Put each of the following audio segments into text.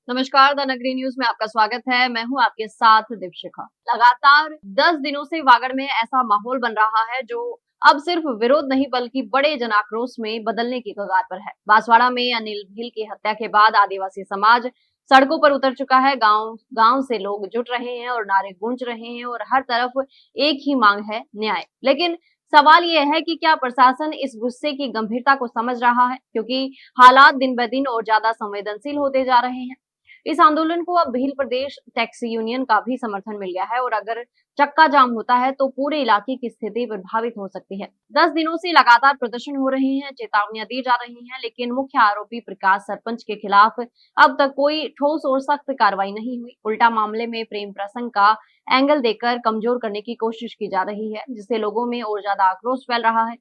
नमस्कार, द नगरी न्यूज में आपका स्वागत है। मैं हूं आपके साथ दीपशिखा। लगातार 10 दिनों से वागड़ में ऐसा माहौल बन रहा है जो अब सिर्फ विरोध नहीं बल्कि बड़े जन आक्रोश में बदलने की कगार पर है। बांसवाड़ा में अनिल भील की हत्या के बाद आदिवासी समाज सड़कों पर उतर चुका है। गांव गांव से लोग जुट रहे हैं और नारे गूंज रहे हैं और हर तरफ एक ही मांग है, न्याय। लेकिन सवाल यह है कि क्या प्रशासन इस गुस्से की गंभीरता को समझ रहा है, क्योंकि हालात दिन ब दिन और ज्यादा संवेदनशील होते जा रहे हैं। इस आंदोलन को अब भील प्रदेश टैक्सी यूनियन का भी समर्थन मिल गया है और अगर चक्का जाम होता है तो पूरे इलाके की स्थिति प्रभावित हो सकती है। 10 दिनों से लगातार प्रदर्शन हो रहे हैं, चेतावनियां दी जा रही हैं, लेकिन मुख्य आरोपी प्रकाश सरपंच के खिलाफ अब तक कोई ठोस और सख्त कार्रवाई नहीं हुई। उल्टा मामले में प्रेम प्रसंग का एंगल देकर कमजोर करने की कोशिश की जा रही है, जिससे लोगों में और ज्यादा आक्रोश फैल रहा है।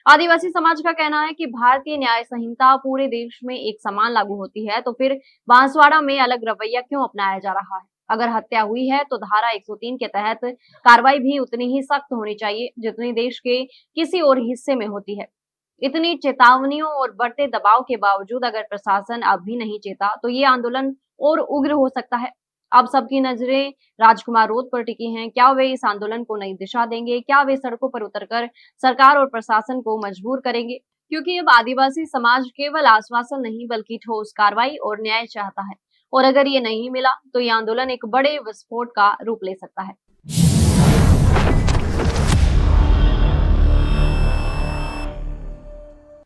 आदिवासी समाज का कहना है कि भारतीय न्याय संहिता पूरे देश में एक समान लागू होती है, तो फिर बांसवाड़ा में अलग रवैया क्यों अपनाया जा रहा है। अगर हत्या हुई है तो धारा 103 के तहत कार्रवाई भी उतनी ही सख्त होनी चाहिए जितनी देश के किसी और हिस्से में होती है। इतनी चेतावनियों और बढ़ते दबाव के बावजूद अगर प्रशासन अब भी नहीं चेता तो ये आंदोलन और उग्र हो सकता है। अब सबकी नजरें राजकुमार रोड पर टिकी हैं। क्या वे इस आंदोलन को नई दिशा देंगे? क्या वे सड़कों पर उतरकर सरकार और प्रशासन को मजबूर करेंगे? क्योंकि अब आदिवासी समाज केवल आश्वासन नहीं बल्कि ठोस कार्रवाई और न्याय चाहता है। और अगर ये नहीं मिला तो ये आंदोलन एक बड़े विस्फोट का रूप ले सकता है।